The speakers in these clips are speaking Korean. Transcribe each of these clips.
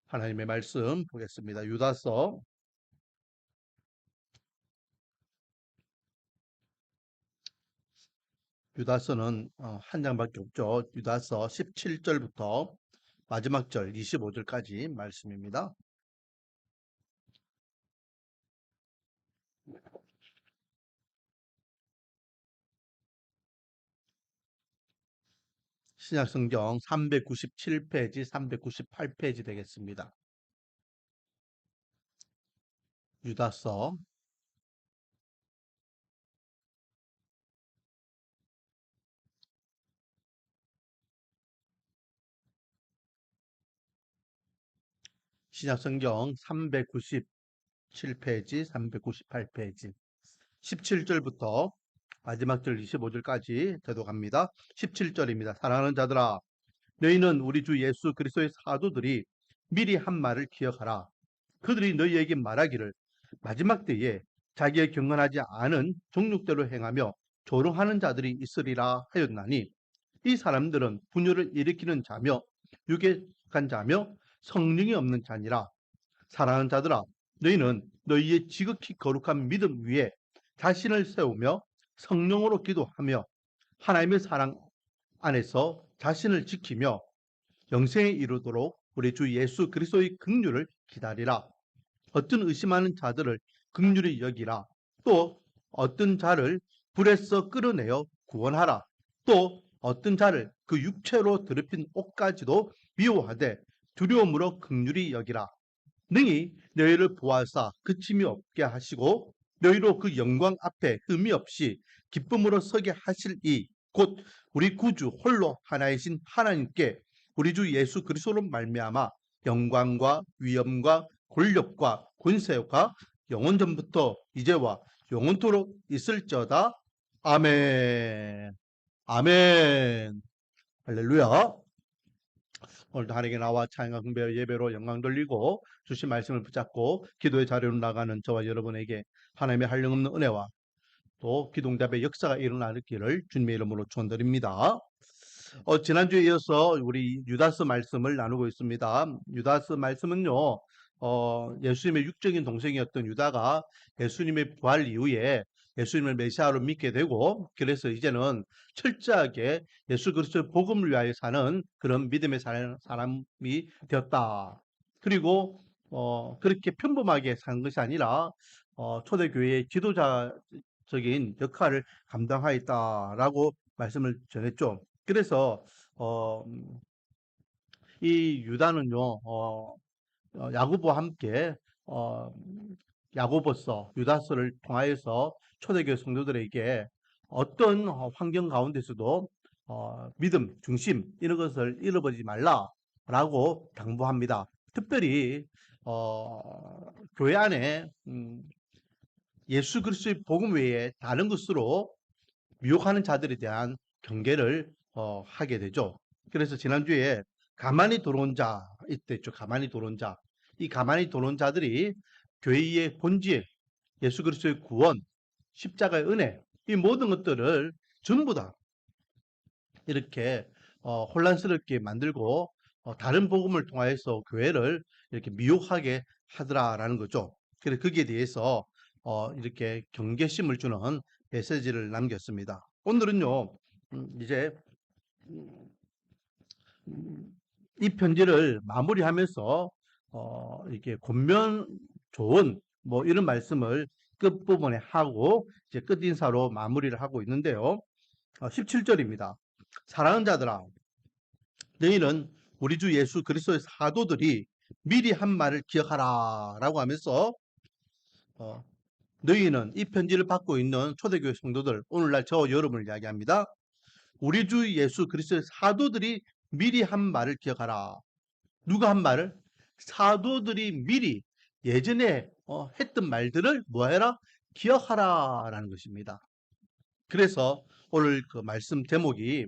하나님의 말씀 보겠습니다. 유다서 유다서는 한 장밖에 없죠. 유다서 17절부터 마지막 절 25절까지 말씀입니다. 신약성경 397페이지, 398페이지 되겠습니다. 유다서 신약성경 397페이지, 398페이지 17절부터 마지막 절 25절까지 되도록합니다. 17절입니다. 사랑하는 자들아, 너희는 우리 주 예수 그리스도의 사도들이 미리 한 말을 기억하라. 그들이 너희에게 말하기를 마지막 때에 자기의 경건하지 않은 정욕대로 행하며 조롱하는 자들이 있으리라 하였나니, 이 사람들은 분열을 일으키는 자며 육에 속한 자며 성령이 없는 자니라. 사랑하는 자들아, 너희는 너희의 지극히 거룩한 믿음 위에 자신을 세우며 성령으로 기도하며 하나님의 사랑 안에서 자신을 지키며 영생에 이르도록 우리 주 예수 그리스도의 긍휼을 기다리라. 어떤 의심하는 자들을 긍휼히 여기라. 또 어떤 자를 불에서 끌어내어 구원하라. 또 어떤 자를 그 육체로 더럽힌 옷까지도 미워하되 두려움으로 긍휼히 여기라. 능히 너희를 보아사 그침이 없게 하시고 너희로 그 영광 앞에 흠이 없이 기쁨으로 서게 하실 이 곧 우리 구주 홀로 하나이신 하나님께 우리 주 예수 그리스도로 말미암아 영광과 위엄과 권력과 권세가 영원 전부터 이제와 영원토록 있을지어다. 아멘. 아멘. 할렐루야. 오늘도 하나님께 나와 찬양과 경배와 예배로 영광 돌리고 주신 말씀을 붙잡고 기도의 자리로 나가는 저와 여러분에게 하나님의 한량없는 은혜와 또 기동답의 역사가 일어나기를 주님의 이름으로 축원드립니다. 지난주에 이어서 우리 유다서 말씀을 나누고 있습니다. 유다서 말씀은요, 예수님의 육적인 동생이었던 유다가 예수님의 부활 이후에 예수님을 메시아로 믿게 되고, 그래서 이제는 철저하게 예수 그리스도의 복음을 위하여 사는 그런 믿음의 사람이 되었다. 그리고 그렇게 평범하게 사는 것이 아니라 초대교회의 지도자적인 역할을 감당하였다라고 말씀을 전했죠. 그래서 어, 이 유다는요, 야고보와 함께 어, 야고보서, 유다서를 통하여서 초대교회 성도들에게 어떤 환경 가운데서도 믿음, 중심 이런 것을 잃어버리지 말라라고 당부합니다. 특별히 교회 안에 예수 그리스도의 복음 외에 다른 것으로 미혹하는 자들에 대한 경계를 하게 되죠. 그래서 지난주에 가만히 들어온 자 있댔죠. 가만히 들어온 자. 이 가만히 들어온 자들이 교회의 본질, 예수 그리스도의 구원, 십자가의 은혜, 이 모든 것들을 전부 다 이렇게 혼란스럽게 만들고 다른 복음을 통하여서 교회를 이렇게 미혹하게 하더라라는 거죠. 그래서 거기에 대해서 이렇게 경계심을 주는 메시지를 남겼습니다. 오늘은요, 이제 이 편지를 마무리하면서 이렇게 권면 좋은 뭐 이런 말씀을 끝부분에 하고 이제 끝인사로 마무리를 하고 있는데요. 17절입니다. 사랑하는 자들아, 너희는 우리 주 예수 그리스도의 사도들이 미리 한 말을 기억하라 라고 하면서 어, 너희는 이 편지를 받고 있는 초대교회 성도들, 오늘날 저 여러분을 이야기합니다. 우리 주 예수 그리스도의 사도들이 미리 한 말을 기억하라. 누가 한 말을? 사도들이 미리 예전에 했던 말들을 뭐해라? 기억하라 라는 것입니다. 그래서 오늘 그 말씀 제목이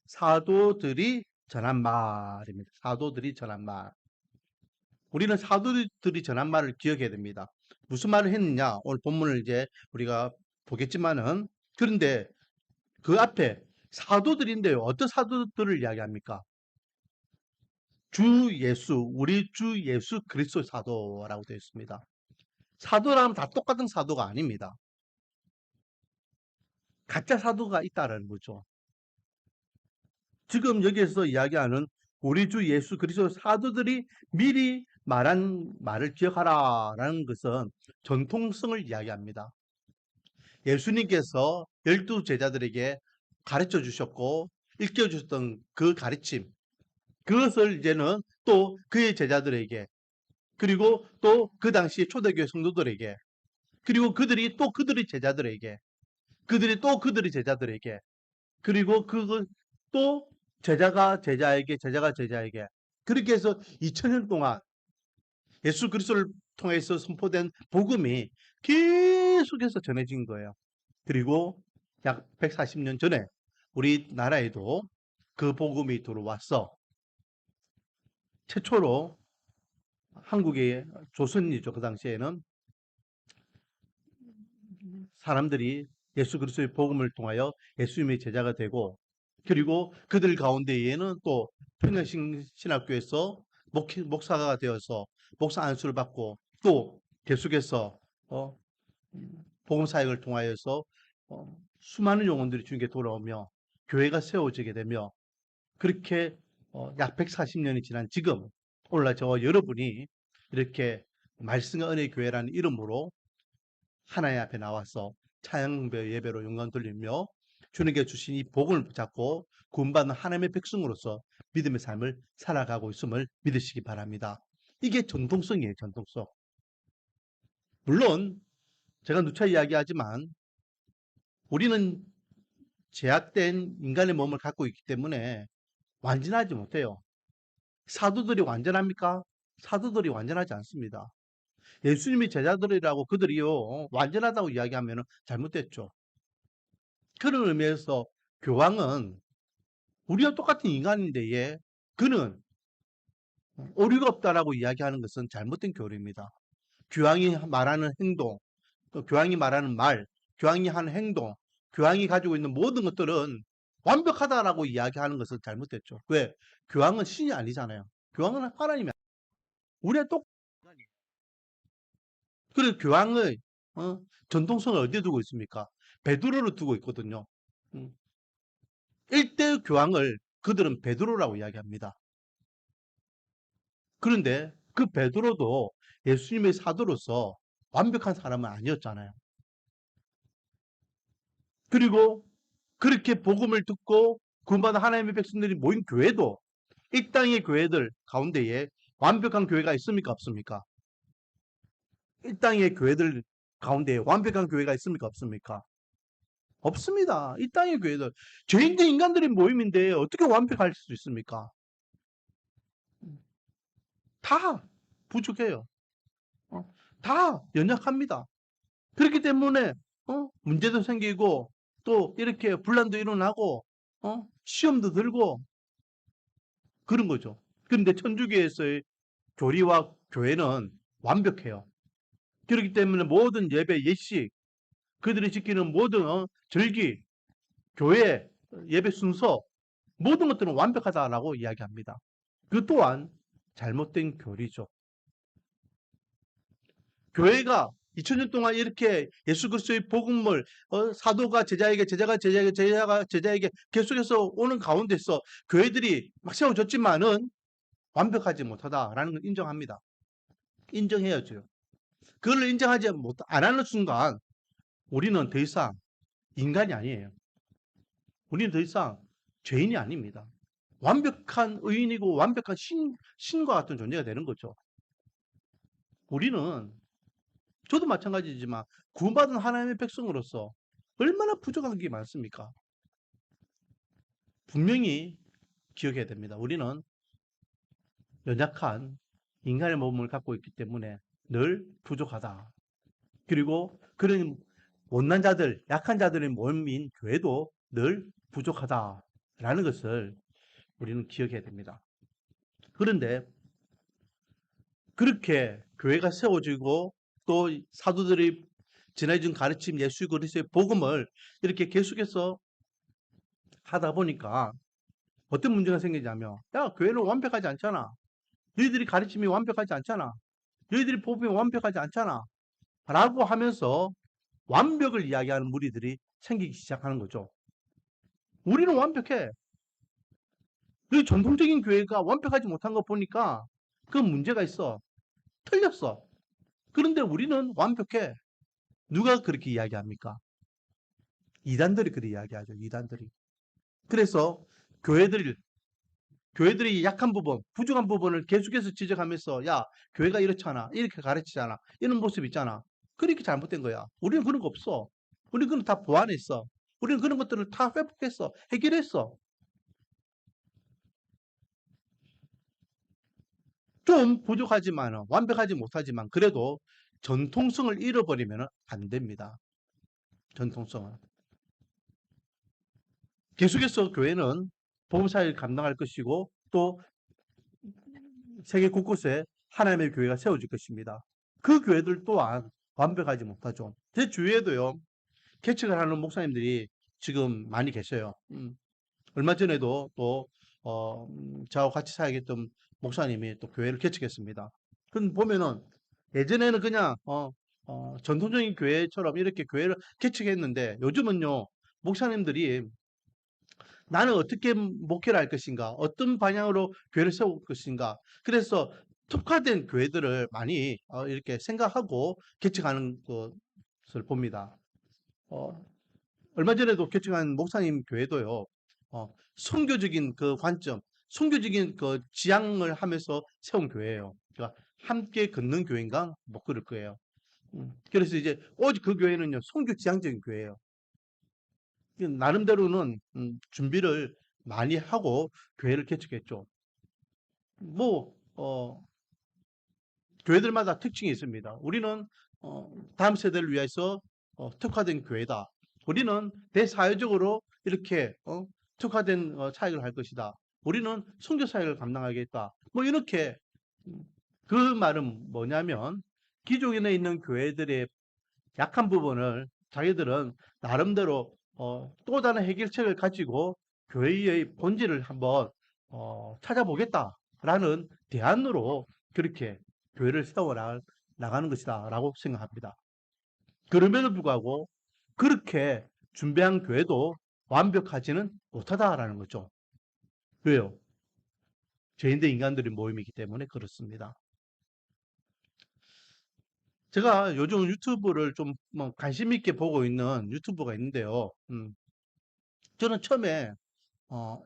사도들이 전한 말입니다. 사도들이 전한 말. 우리는 사도들이 전한 말을 기억해야 됩니다. 무슨 말을 했느냐? 오늘 본문을 이제 우리가 보겠지만은, 그런데 그 앞에 사도들인데요. 어떤 사도들을 이야기합니까? 우리 주 예수 그리스도 사도라고 되어 있습니다. 사도라면 다 똑같은 사도가 아닙니다. 가짜 사도가 있다는 거죠. 지금 여기에서 이야기하는 우리 주 예수 그리스도 사도들이 미리 말한 말을 기억하라라는 것은 전통성을 이야기합니다. 예수님께서 12제자들에게 가르쳐 주셨고 일깨워 주셨던 그 가르침, 그것을 이제는 또 그의 제자들에게, 그리고 또 그 당시 초대교회 성도들에게, 그리고 그들이 또 그들의 제자들에게, 그들이 또 그들의 제자들에게, 그리고 또 제자가 제자에게, 제자가 제자에게, 그렇게 해서 2000년 동안 예수 그리스도를 통해서 선포된 복음이 계속해서 전해진 거예요. 그리고 약 140년 전에 우리나라에도 그 복음이 들어왔어. 최초로 한국의 조선이죠. 그 당시에는 사람들이 예수 그리스도의 복음을 통하여 예수님의 제자가 되고, 그리고 그들 가운데에는 또 평양신학교에서 목사가 되어서 목사 안수를 받고, 또 계속해서 복음 사역을 통하여서 수많은 영혼들이 주님께 돌아오며 교회가 세워지게 되며, 그렇게 약 140년이 지난 지금 오늘날 저와 여러분이 이렇게 말씀과 은혜의 교회라는 이름으로 하나님 앞에 나와서 찬양 예배로 영광 돌리며 주님께 주신 이 복을 붙잡고 구원받는 하나님의 백성으로서 믿음의 삶을 살아가고 있음을 믿으시기 바랍니다. 이게 전통성이에요, 전통성. 물론 제가 누차 이야기하지만 우리는 제약된 인간의 몸을 갖고 있기 때문에 완전하지 못해요. 사도들이 완전합니까? 사도들이 완전하지 않습니다. 예수님이 제자들이라고 그들이요 완전하다고 이야기하면 잘못됐죠. 그런 의미에서 교황은 우리와 똑같은 인간인데 그는 오류가 없다라고 이야기하는 것은 잘못된 교리입니다. 교황이 말하는 행동, 또 교황이 말하는 말, 교황이 하는 행동, 교황이 가지고 있는 모든 것들은 완벽하다라고 이야기하는 것은 잘못됐죠. 왜? 교황은 신이 아니잖아요. 교황은 하나님이 아니에요. 우리와 똑같은 인간이에요. 그래서 교황의 전통성을 어디에 두고 있습니까? 베드로를 두고 있거든요. 음. 1대 교황을 그들은 베드로라고 이야기합니다. 그런데 그 베드로도 예수님의 사도로서 완벽한 사람은 아니었잖아요. 그리고 그렇게 복음을 듣고 구원받은 하나님의 백성들이 모인 교회도 이 땅의 교회들 가운데에 완벽한 교회가 있습니까? 없습니까? 이 땅의 교회들 가운데 완벽한 교회가 있습니까? 없습니까? 없습니다. 이 땅의 교회들 죄인된 인간들의 모임인데 어떻게 완벽할 수 있습니까? 다 부족해요. 다 연약합니다. 그렇기 때문에 문제도 생기고 또 이렇게 분란도 일어나고 시험도 들고 그런 거죠. 그런데 천주교에서의 교리와 교회는 완벽해요. 그렇기 때문에 모든 예배, 예식, 그들이 지키는 모든 절기, 교회, 예배 순서 모든 것들은 완벽하다라고 이야기합니다. 그 또한 잘못된 교리죠. 교회가 2000년 동안 이렇게 예수 그리스도의 복음을 사도가 제자에게, 제자가 제자에게, 제자가 제자에게 계속해서 오는 가운데서 교회들이 막 세워졌지만은 완벽하지 못하다라는 걸 인정합니다. 인정해야죠. 그걸 인정하지 안 하는 순간 우리는 더 이상 인간이 아니에요. 우리는 더 이상 죄인이 아닙니다. 완벽한 의인이고 완벽한 신과 같은 존재가 되는 거죠. 우리는 저도 마찬가지지만 구원받은 하나님의 백성으로서 얼마나 부족한 게 많습니까? 분명히 기억해야 됩니다. 우리는 연약한 인간의 몸을 갖고 있기 때문에 늘 부족하다. 그리고 그런 못난 자들, 약한 자들의 몸인 교회도 늘 부족하다라는 것을 우리는 기억해야 됩니다. 그런데 그렇게 교회가 세워지고 또 사도들이 전해준 가르침 예수 그리스도의 복음을 이렇게 계속해서 하다 보니까 어떤 문제가 생기냐면 야 교회는 완벽하지 않잖아. 너희들이 가르침이 완벽하지 않잖아. 너희들이 복음이 완벽하지 않잖아. 라고 하면서 완벽을 이야기하는 무리들이 생기기 시작하는 거죠. 우리는 완벽해. 이 전통적인 교회가 완벽하지 못한 거 보니까 그 문제가 있어. 틀렸어. 그런데 우리는 완벽해. 누가 그렇게 이야기합니까? 이단들이 그렇게 이야기하죠. 이단들이. 그래서 교회들이 교회들이 약한 부분, 부족한 부분을 계속해서 지적하면서 야, 교회가 이렇잖아. 이렇게 가르치잖아. 이런 모습 있잖아. 그렇게 잘못된 거야. 우리는 그런 거 없어. 우리는 그건 다 보완했어. 우리는 그런 것들을 다 회복했어. 해결했어. 좀 부족하지만, 완벽하지 못하지만, 그래도 전통성을 잃어버리면 안 됩니다. 전통성을. 계속해서 교회는 복음사역을 감당할 것이고, 또 세계 곳곳에 하나님의 교회가 세워질 것입니다. 그 교회들 또한 완벽하지 못하죠. 제 주위에도요, 개척을 하는 목사님들이 지금 많이 계셔요. 얼마 전에도 또, 저하고 같이 사역했던 목사님이 또 교회를 개척했습니다. 그럼 보면은 예전에는 그냥, 전통적인 교회처럼 이렇게 교회를 개척했는데 요즘은요, 목사님들이 나는 어떻게 목회를 할 것인가? 어떤 방향으로 교회를 세울 것인가? 그래서 특화된 교회들을 많이 이렇게 생각하고 개척하는 것을 봅니다. 어, 얼마 전에도 개척한 목사님 교회도요, 선교적인 그 관점, 선교적인 그 지향을 하면서 세운 교회예요. 그러니까 함께 걷는 교회인가? 뭐 그럴 거예요. 그래서 이제 오직 그 교회는요, 선교 지향적인 교회예요. 나름대로는 준비를 많이 하고 교회를 개척했죠. 뭐 교회들마다 특징이 있습니다. 우리는 다음 세대를 위해서 특화된 교회다. 우리는 대사회적으로 이렇게 특화된 사역을 할 것이다. 우리는 선교 사역을 감당하겠다. 뭐 이렇게 음, 그 말은 뭐냐면 기존에 있는 교회들의 약한 부분을 자기들은 나름대로 또 다른 해결책을 가지고 교회의 본질을 한번 찾아보겠다라는 대안으로 그렇게 교회를 세워 나가는 것이다라고 생각합니다. 그럼에도 불구하고 그렇게 준비한 교회도 완벽하지는 못하다라는 거죠. 왜요? 죄인된 인간들의 모임이기 때문에 그렇습니다. 제가 요즘 유튜브를 좀뭐 관심 있게 보고 있는 유튜버가 있는데요. 저는 처음에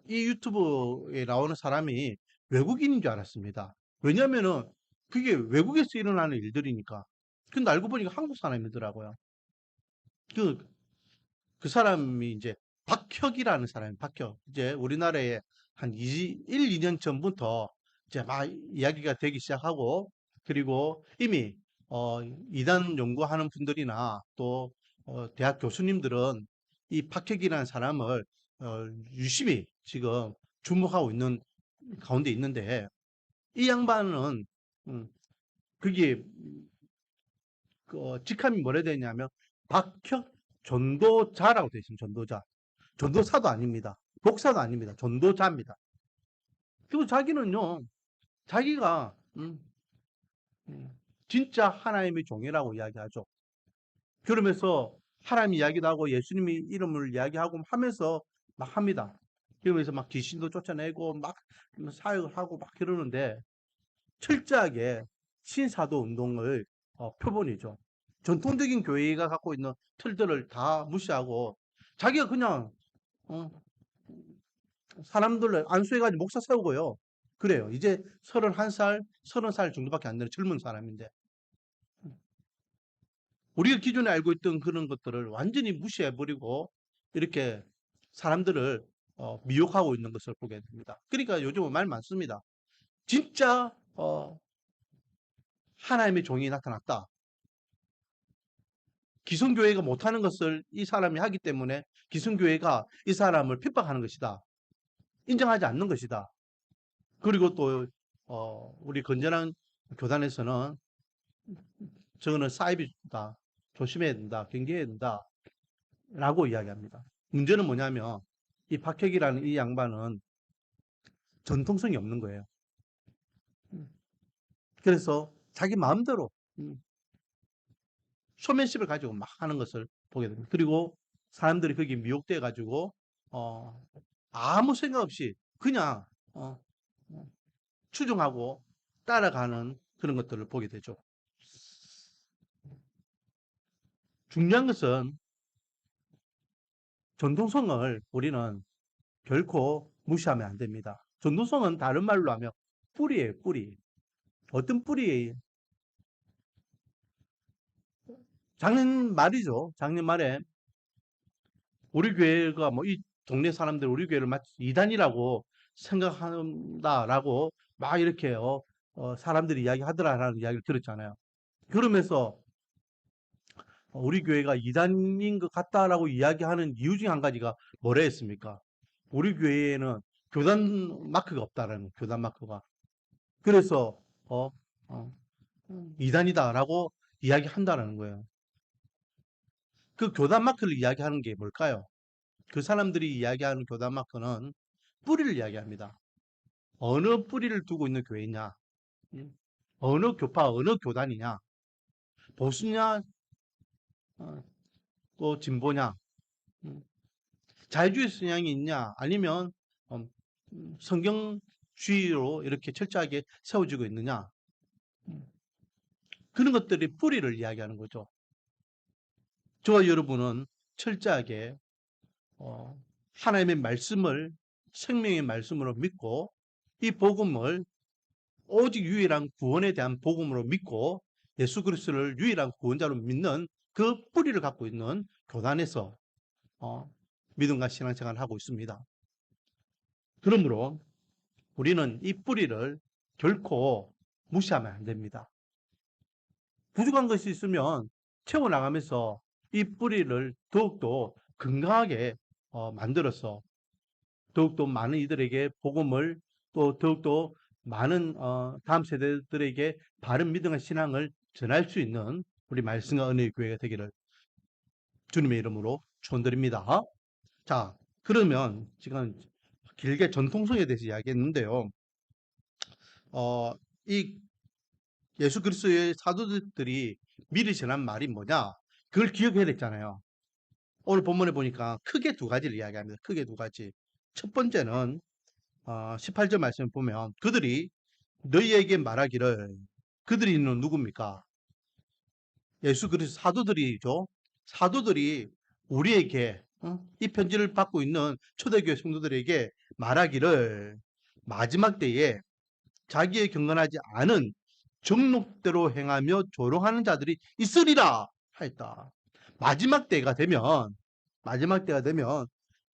이 유튜브에 나오는 사람이 외국인인 줄 알았습니다. 왜냐면은 그게 외국에서 일어나는 일들이니까. 근데 알고 보니까 한국 사람이더라고요. 그, 그 사람이 이제 박혁이라는 사람이 박혁. 이제 우리나라에 한 1, 2년 전부터 이제 막 이야기가 되기 시작하고 그리고 이미 이단 연구하는 분들이나 또 대학 교수님들은 이 박혁이라는 사람을 유심히 지금 주목하고 있는 가운데 있는데 이 양반은 음, 그게 직함이 뭐라 되냐면 박혁 전도자라고 되어 있습니다. 전도자. 전도사도 아닙니다. 목사도 아닙니다. 전도자입니다. 그리고 자기는요, 자기가 음, 진짜 하나님의 종이라고 이야기하죠. 그러면서 하나님 이야기도 하고 예수님의 이름을 이야기하고 하면서 막 합니다. 그러면서 막 귀신도 쫓아내고 막 사역을 하고 막 그러는데 철저하게 신사도 운동을 표본이죠. 전통적인 교회가 갖고 있는 틀들을 다 무시하고 자기가 그냥 어, 사람들을 안수해가지고 목사 세우고요. 그래요. 이제 31살, 30살 정도밖에 안 되는 젊은 사람인데 우리가 기존에 알고 있던 그런 것들을 완전히 무시해버리고 이렇게 사람들을 미혹하고 있는 것을 보게 됩니다. 그러니까 요즘은 말 많습니다. 진짜 하나님의 종이 나타났다. 기성교회가 못하는 것을 이 사람이 하기 때문에 기성교회가 이 사람을 핍박하는 것이다. 인정하지 않는 것이다. 그리고 또 우리 건전한 교단에서는 저거는 사이비다. 조심해야 된다. 경계해야 된다. 라고 이야기합니다. 문제는 뭐냐면 이 박혁이라는 이 양반은 전통성이 없는 거예요. 그래서 자기 마음대로 쇼맨십을 가지고 막 하는 것을 보게 됩니다. 그리고 사람들이 거기에 미혹돼 가지고 어, 아무 생각 없이 그냥 어, 어, 추종하고 따라가는 그런 것들을 보게 되죠. 중요한 것은 전통성을 우리는 결코 무시하면 안 됩니다. 전통성은 다른 말로 하면 뿌리예요, 뿌리. 어떤 뿌리? 작년 말이죠. 작년 말에 우리 교회가 뭐 이 동네 사람들 우리 교회를 마치 이단이라고 생각한다라고 막 이렇게 사람들이 이야기하더라라는 이야기를 들었잖아요. 그러면서 우리 교회가 이단인 것 같다라고 이야기하는 이유 중에 한 가지가 뭐라 했습니까? 우리 교회에는 교단 마크가 없다라는 거예요. 교단 마크가. 그래서 어, 어, 이단이다라고 이야기한다라는 거예요. 그 교단 마크를 이야기하는 게 뭘까요? 그 사람들이 이야기하는 교단 마크는 뿌리를 이야기합니다. 어느 뿌리를 두고 있는 교회냐? 어느 교파, 어느 교단이냐? 보수냐? 어, 또 진보냐? 음, 자유주의 성향이 있냐? 아니면 성경주의로 이렇게 철저하게 세워지고 있느냐? 음, 그런 것들이 뿌리를 이야기하는 거죠. 저와 여러분은 철저하게 어, 하나님의 말씀을 생명의 말씀으로 믿고 이 복음을 오직 유일한 구원에 대한 복음으로 믿고 예수 그리스도를 유일한 구원자로 믿는 그 뿌리를 갖고 있는 교단에서 어, 믿음과 신앙생활을 하고 있습니다. 그러므로 우리는 이 뿌리를 결코 무시하면 안 됩니다. 부족한 것이 있으면 채워나가면서 이 뿌리를 더욱더 건강하게 만들어서 더욱더 많은 이들에게 복음을 또 더욱더 많은 다음 세대들에게 바른 믿음과 신앙을 전할 수 있는 우리 말씀과 은혜의 교회가 되기를 주님의 이름으로 축원드립니다. 자, 그러면 지금 길게 전통성에 대해서 이야기했는데요. 이 예수 그리스도의 사도들이 미리 전한 말이 뭐냐? 그걸 기억해야 됐잖아요. 오늘 본문에 보니까 크게 두 가지를 이야기합니다. 크게 두 가지. 첫 번째는 18절 말씀을 보면 그들이 너희에게 말하기를 그들이는 누굽니까? 예수 그리스도 사도들이죠. 사도들이 우리에게 이 편지를 받고 있는 초대교회 성도들에게 말하기를 마지막 때에 자기의 경건하지 않은 정욕대로 행하며 조롱하는 자들이 있으리라 하였다. 마지막 때가 되면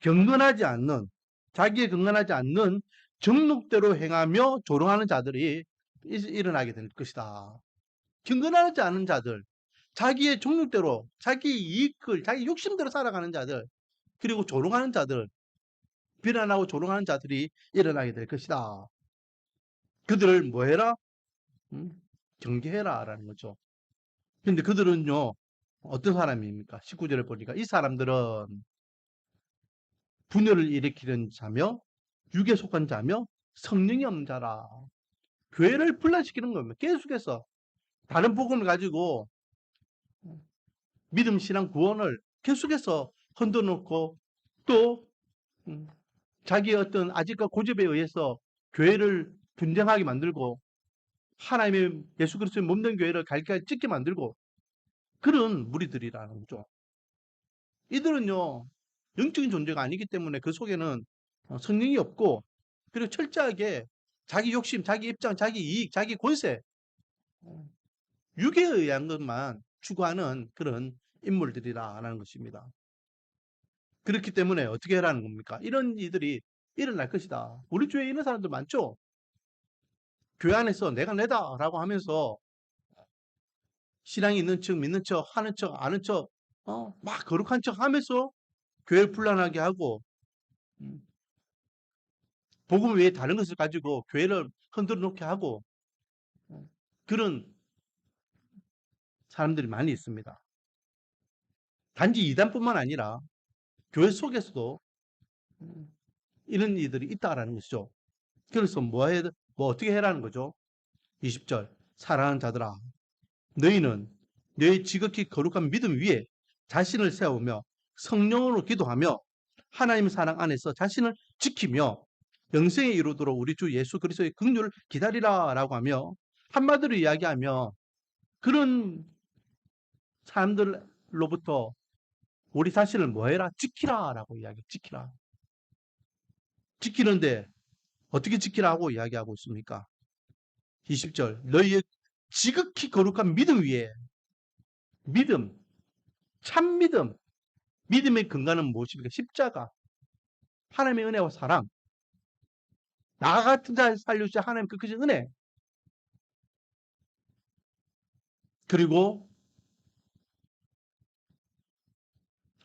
경건하지 않는 자기의 경건하지 않는 정욕대로 행하며 조롱하는 자들이 일어나게 될 것이다. 경건하지 않은 자들, 자기의 정욕대로, 자기 이익을, 자기 욕심대로 살아가는 자들, 그리고 조롱하는 자들, 비난하고 조롱하는 자들이 일어나게 될 것이다. 그들을 뭐 해라? 경계해라 라는 거죠. 근데 그들은요, 어떤 사람입니까? 19절에 보니까 이 사람들은 분열을 일으키는 자며 육에 속한 자며 성령이 없는 자라. 교회를 분란시키는 겁니다. 계속해서 다른 복음을 가지고 믿음, 신앙, 구원을 계속해서 흔들어 놓고 또 자기의 어떤 아직과 고집에 의해서 교회를 분쟁하게 만들고 하나님의 예수 그리스도의 몸된 교회를 갈게 찢게 만들고 그런 무리들이라는 거죠. 이들은요 영적인 존재가 아니기 때문에 그 속에는 성령이 없고 그리고 철저하게 자기 욕심, 자기 입장, 자기 이익, 자기 권세 육에 의한 것만 추구하는 그런 인물들이라는 것입니다. 그렇기 때문에 어떻게 하라는 겁니까? 이런 이들이 일어날 것이다. 우리 교회에 있는 사람들 많죠? 교회 안에서 내가 내다라고 하면서 신앙이 있는 척, 믿는 척, 하는 척, 아는 척, 막 거룩한 척 하면서 교회를 불안하게 하고, 음, 복음 외에 다른 것을 가지고 교회를 흔들어 놓게 하고, 그런 사람들이 많이 있습니다. 단지 이단뿐만 아니라 교회 속에서도 이런 이들이 있다라는 것이죠. 그래서 뭐 어떻게 해라는 거죠? 20절. 사랑하는 자들아, 너희는 너희 지극히 거룩한 믿음 위에 자신을 세우며 성령으로 기도하며 하나님 사랑 안에서 자신을 지키며 영생에 이르도록 우리 주 예수 그리스도의 긍휼을 기다리라라고 하며, 한마디로 이야기하며 그런 사람들로부터 우리 자신을 뭐해라? 지키라라고 이야기해. 지키라. 지키는데 어떻게 지키라고 이야기하고 있습니까? 20절, 너희의 지극히 거룩한 믿음 위에, 믿음, 참 믿음, 믿음의 근간은 무엇입니까? 십자가, 하나님의 은혜와 사랑, 나 같은 자를 살려주신 하나님 그 크신 은혜, 그리고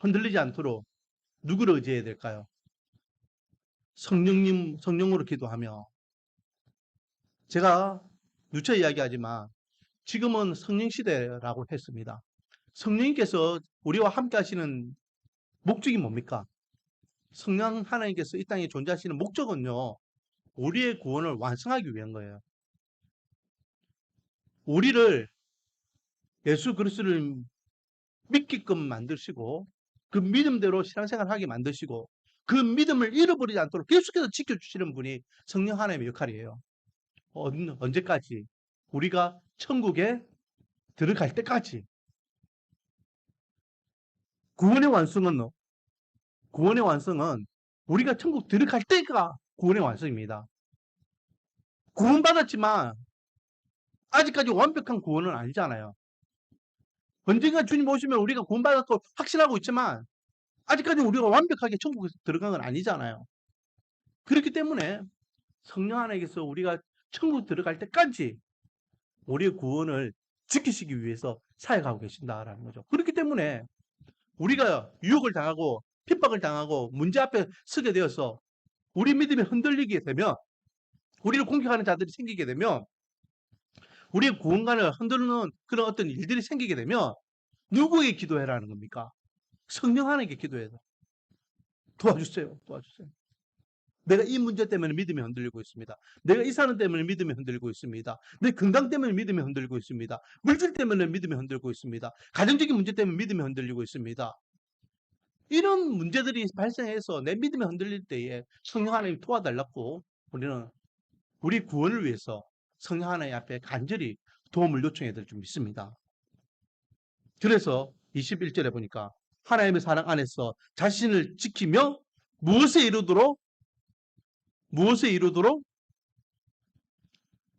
흔들리지 않도록 누구를 의지해야 될까요? 성령으로 기도하며. 제가 누차 이야기하지만 지금은 성령 시대라고 했습니다. 성령님께서 우리와 함께 하시는 목적이 뭡니까? 성령 하나님께서 이 땅에 존재하시는 목적은요, 우리의 구원을 완성하기 위한 거예요. 우리를 예수 그리스도를 믿게끔 만드시고 그 믿음대로 신앙생활을 하게 만드시고 그 믿음을 잃어버리지 않도록 계속해서 지켜주시는 분이 성령 하나님의 역할이에요. 언제까지? 우리가 천국에 들어갈 때까지. 구원의 완성은 우리가 천국 들어갈 때가 구원의 완성입니다. 구원받았지만 아직까지 완벽한 구원은 아니잖아요. 언젠가 주님 오시면 우리가 구원받았고 확신하고 있지만 아직까지 우리가 완벽하게 천국에 들어간 건 아니잖아요. 그렇기 때문에 성령 하나님께서 우리가 천국 들어갈 때까지 우리의 구원을 지키시기 위해서 사역하고 계신다라는 거죠. 그렇기 때문에 우리가 유혹을 당하고 핍박을 당하고 문제 앞에 서게 되어서 우리 믿음이 흔들리게 되면, 우리를 공격하는 자들이 생기게 되면, 우리의 구원관을 흔드는 그런 어떤 일들이 생기게 되면 누구에게 기도해라는 겁니까? 성령 하나님께 기도해라. 도와주세요. 도와주세요. 내가 이 문제 때문에 믿음이 흔들리고 있습니다. 내가 이 사람 때문에 믿음이 흔들리고 있습니다. 내 건강 때문에 믿음이 흔들리고 있습니다. 물질 때문에 믿음이 흔들리고 있습니다. 가정적인 문제 때문에 믿음이 흔들리고 있습니다. 이런 문제들이 발생해서 내 믿음이 흔들릴 때에 성령 하나님 도와달라고 우리는 우리 구원을 위해서 성령 하나님 앞에 간절히 도움을 요청해야 될 줄 믿습니다. 그래서 21절에 보니까 하나님의 사랑 안에서 자신을 지키며 무엇에 이르도록 무엇에 이르도록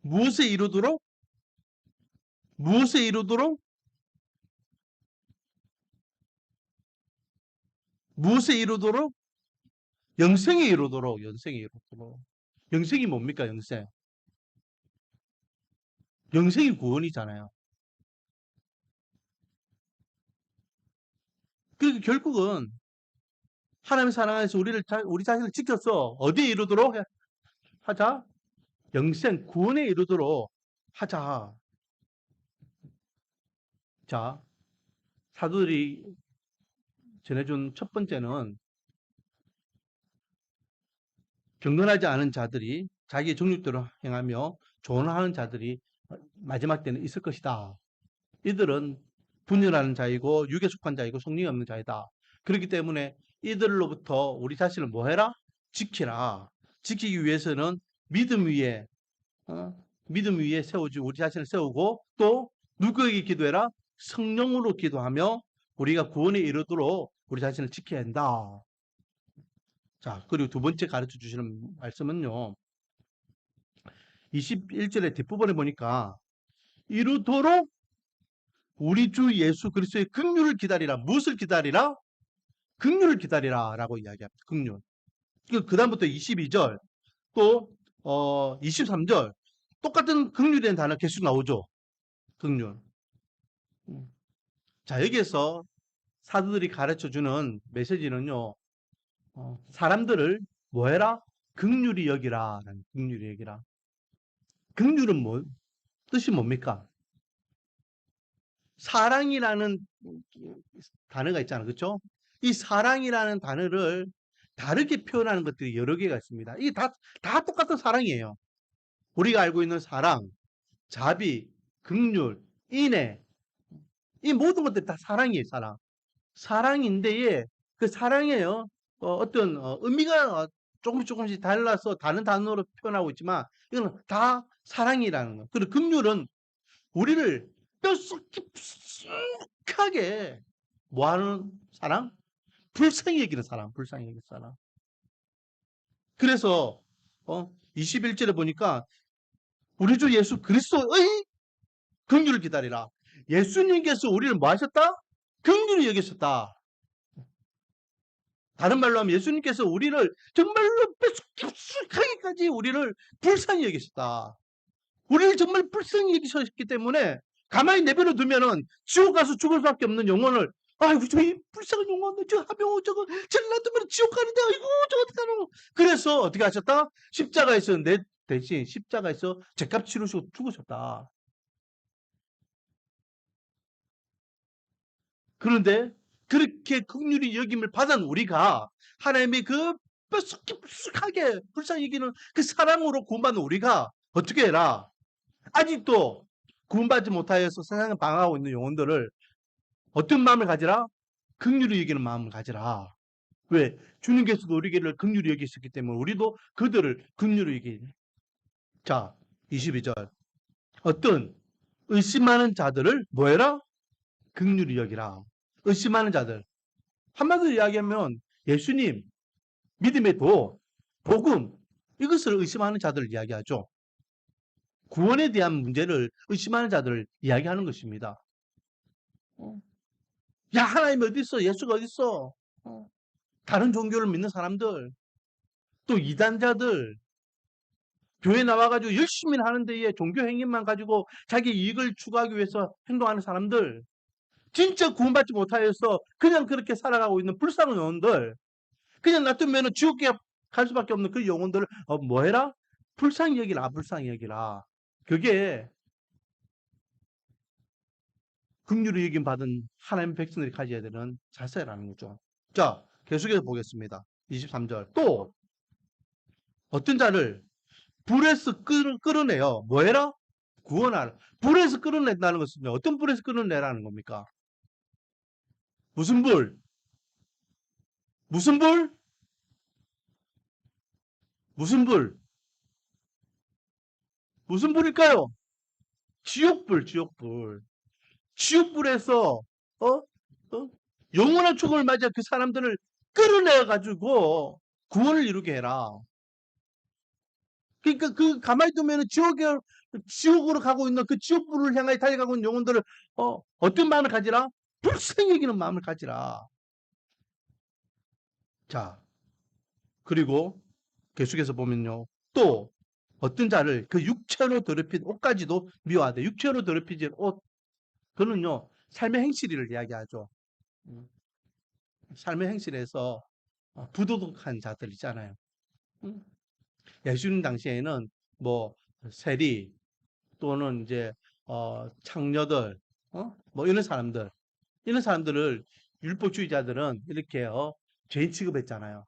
무엇에 이르도록 무엇에 이르도록 무엇에 이르도록 영생에 이르도록 영생에 이르도록. 영생이 뭡니까? 영생. 영생이 구원이잖아요. 그 결국은 하나님의 사랑 안에서 우리 자신을 지켜서 어디에 이르도록 하자? 영생, 구원에 이르도록 하자. 자, 사도들이 전해준 첫 번째는 경건하지 않은 자들이 자기의 정욕대로 행하며 조언하는 자들이 마지막 때는 있을 것이다. 이들은 분열하는 자이고 육에 속한 자이고 성령이 없는 자이다. 그렇기 때문에 이들로부터 우리 자신을 뭐해라? 지키라. 지키기 위해서는 믿음 위에 믿음 위에 세우지 우리 자신을 세우고 또 누구에게 기도해라? 성령으로 기도하며 우리가 구원에 이르도록 우리 자신을 지켜야 한다. 자, 그리고 두 번째 가르쳐 주시는 말씀은요. 21절의 뒷부분에 보니까 이르도록 우리 주 예수 그리스도의 긍휼을 기다리라. 무엇을 기다리라? 긍휼을 기다리라 라고 이야기합니다. 긍휼. 그 다음부터 22절 또 23절 똑같은 긍휼이라는 단어 계속 나오죠. 긍휼. 자, 여기에서 사도들이 가르쳐주는 메시지는요. 사람들을 뭐해라? 긍휼히 여기라. 긍휼히 여기라. 긍휼은 뜻이 뭡니까? 사랑이라는 단어가 있잖아요. 그렇죠? 이 사랑이라는 단어를 다르게 표현하는 것들이 여러 개가 있습니다. 이게 다 똑같은 사랑이에요. 우리가 알고 있는 사랑, 자비, 긍휼, 인애, 이 모든 것들이 다 사랑이에요, 사랑. 사랑인데, 예, 그 사랑에요. 어떤 의미가 조금씩 달라서 다른 단어로 표현하고 있지만, 이거는 다 사랑이라는 거예요. 그리고 긍휼은 우리를 뼛속 깊숙하게 뭐하는 사랑? 불쌍히 여기는 사랑, 불쌍히 여기는 사랑. 그래서 21절에 보니까 우리 주 예수 그리스도의 긍휼을 기다리라. 예수님께서 우리를 뭐 하셨다? 긍휼히 여기셨다. 다른 말로 하면 예수님께서 우리를 정말로 깊숙하게까지 우리를 불쌍히 여기셨다. 우리를 정말 불쌍히 여기셨기 때문에 가만히 내버려 두면은 지옥 가서 죽을 수밖에 없는 영혼을, 아이고 저이 불쌍한 영혼들 저 하병우 저거 놔두면 지옥 가는데 아이고 저거 어떡하노. 그래서 어떻게 하셨다? 십자가에서 내 대신 십자가에서 죄값 치르시고 죽으셨다. 그런데 그렇게 긍휼히 여김을 받은 우리가 하나님의 그 뼛속 깊숙하게 불쌍히 여기는 그 사랑으로 구원받는 우리가 어떻게 해라? 아직도 구원받지 못하여서 세상에 방황하고 있는 영혼들을 어떤 마음을 가지라? 긍휼히 여기는 마음을 가지라. 왜? 주님께서도 우리를 긍휼히 여기셨기 때문에 우리도 그들을 긍휼히 여기. 자, 22절. 어떤 의심하는 자들을 뭐해라? 긍휼히 여기라. 의심하는 자들. 한마디로 이야기하면 예수님, 믿음의 도, 복음, 이것을 의심하는 자들을 이야기하죠. 구원에 대한 문제를 의심하는 자들을 이야기하는 것입니다. 야, 하나님 어디 있어? 예수가 어디 있어? 다른 종교를 믿는 사람들, 또 이단자들, 교회 나와가지고 열심히 하는데 종교 행위만 가지고 자기 이익을 추구하기 위해서 행동하는 사람들, 진짜 구원받지 못하여서 그냥 그렇게 살아가고 있는 불쌍한 영혼들, 그냥 놔두면 지옥에 갈 수밖에 없는 그 영혼들을 뭐 해라? 불쌍히 여기라, 불쌍히 여기라. 그게 긍휼히 여김 받은 하나님 백성들이 가져야 되는 자세라는 거죠. 자, 계속해서 보겠습니다. 23절. 또 어떤 자를 불에서 끌어내요. 뭐 해라? 구원하라. 불에서 끌어낸다는 것은 어떤 불에서 끌어내라는 겁니까? 무슨 불? 무슨 불? 무슨 불? 무슨 불일까요? 지옥불, 지옥불. 지옥불에서 어? 영원한 죽음을 맞아 그 사람들을 끌어내 가지고 구원을 이루게 해라. 그러니까 그 가만히 두면 지옥으로 가고 있는 그 지옥불을 향해 달려가고 있는 영혼들을 어떤 마음을 가지라? 불쌍히 여기는 마음을 가지라. 자, 그리고 계속해서 보면요. 또 어떤 자를 그 육체로 더럽힌 옷까지도 미워하되 육체로 더럽히진 옷 그는요 삶의 행실을 이야기하죠. 음, 삶의 행실에서 부도덕한 자들 있잖아요. 음, 예수님 당시에는 뭐 세리 또는 이제 창녀들 뭐 이런 사람들을 율법주의자들은 이렇게 죄인 취급했잖아요.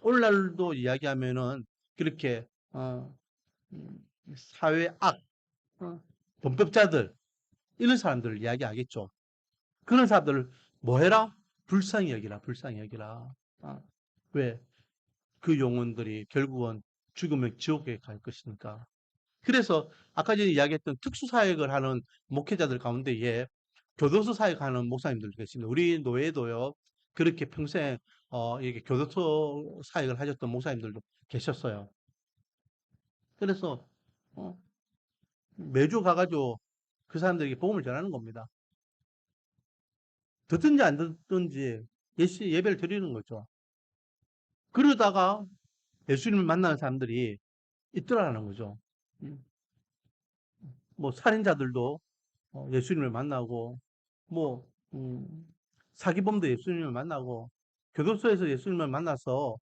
오늘날도 이야기하면은 그렇게 음, 사회 악, 범법자들 이런 사람들을 이야기하겠죠. 그런 사람들을 뭐 해라? 불쌍히 여기라, 불쌍히 여기라. 왜? 그 영혼들이 결국은 죽으면 지옥에 갈 것이니까. 그래서 아까 전에 이야기했던 특수사역을 하는 목회자들 가운데에 교도소 사역하는 목사님들 계십니다. 우리 노예도요, 그렇게 평생 이렇게 교도소 사역을 하셨던 목사님들도 계셨어요. 그래서 어, 매주 가가지고 그 사람들에게 복음을 전하는 겁니다. 듣든지 안 듣든지 예배를 드리는 거죠. 그러다가 예수님을 만나는 사람들이 있더라는 거죠. 음, 뭐 살인자들도 예수님을 만나고 뭐 사기범도 예수님을 만나고 교도소에서 예수님을 만나서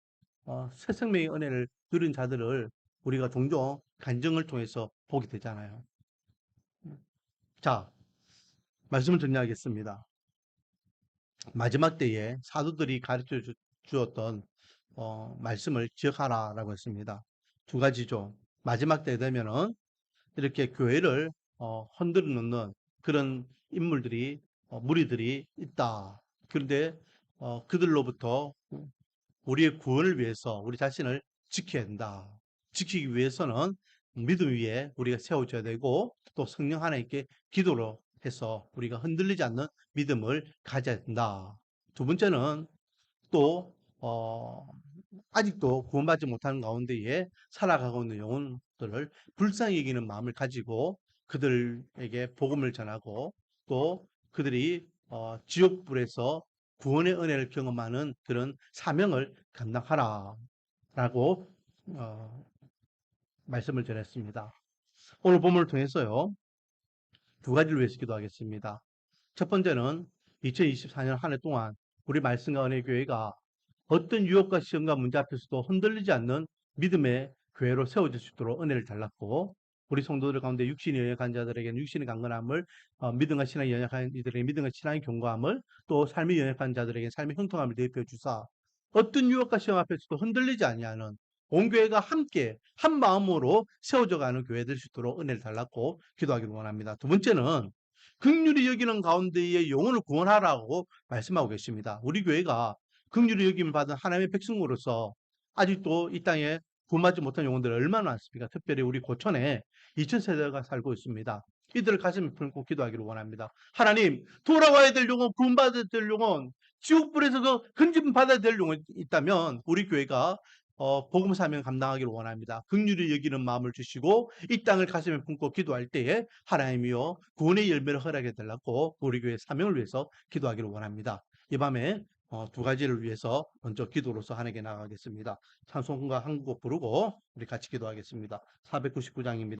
새 생명의 은혜를 누린 자들을 우리가 종종 간증을 통해서 보게 되잖아요. 자, 말씀을 정리하겠습니다. 마지막 때에 사도들이 가르쳐 주었던 말씀을 기억하라라고 했습니다. 두 가지죠. 마지막 때 되면은 이렇게 교회를 흔들어 놓는 그런 인물들이, 무리들이 있다. 그런데 그들로부터 우리의 구원을 위해서 우리 자신을 지켜야 된다. 지키기 위해서는 믿음 위에 우리가 세워져야 되고 또 성령 하나님께 기도로 해서 우리가 흔들리지 않는 믿음을 가져야 된다. 두 번째는 또 아직도 구원받지 못하는 가운데에 살아가고 있는 영혼들을 불쌍히 여기는 마음을 가지고 그들에게 복음을 전하고 또 그들이 지옥불에서 구원의 은혜를 경험하는 그런 사명을 감당하라 라고 어, 말씀을 전했습니다. 오늘 본문을 통해서요, 두 가지를 위해서 기도하겠습니다. 첫 번째는 2024년 한 해 동안 우리 말씀과 은혜 교회가 어떤 유혹과 시험과 문제 앞에서도 흔들리지 않는 믿음의 교회로 세워질 수 있도록 은혜를 달랐고, 우리 성도들 가운데 육신이 연약한 자들에게는 육신의 강건함을, 믿음과 신앙이 연약한 이들에게 믿음과 신앙의 견고함을, 또 삶이 연약한 자들에게 삶의 형통함을 대입해 주사 어떤 유혹과 시험 앞에서도 흔들리지 아니하는 온 교회가 함께 한 마음으로 세워져 가는 교회 될 수 있도록 은혜를 달랐고 기도하기를 원합니다. 두 번째는 긍휼히 여기는 가운데에 영혼을 구원하라고 말씀하고 계십니다. 우리 교회가 긍휼히 여김을 받은 하나님의 백성으로서 아직도 이 땅에 구원받지 못한 영혼들이 얼마나 많습니까? 특별히 우리 고천에 2000세대가 살고 있습니다. 이들을 가슴에 품고 기도하기를 원합니다. 하나님, 돌아와야 될 영혼, 구원받아야 될 영혼, 지옥불에서 그 건짐 받아야 될 영혼이 있다면 우리 교회가 복음 사명 감당하기를 원합니다. 긍휼히 여기는 마음을 주시고 이 땅을 가슴에 품고 기도할 때에 하나님이여 구원의 열매를 허락해 달라고 우리 교회 사명을 위해서 기도하기를 원합니다. 이 밤에 두 가지를 위해서 먼저 기도로서 하나님께 나가겠습니다. 찬송가 한 곡 부르고 우리 같이 기도하겠습니다. 499장입니다.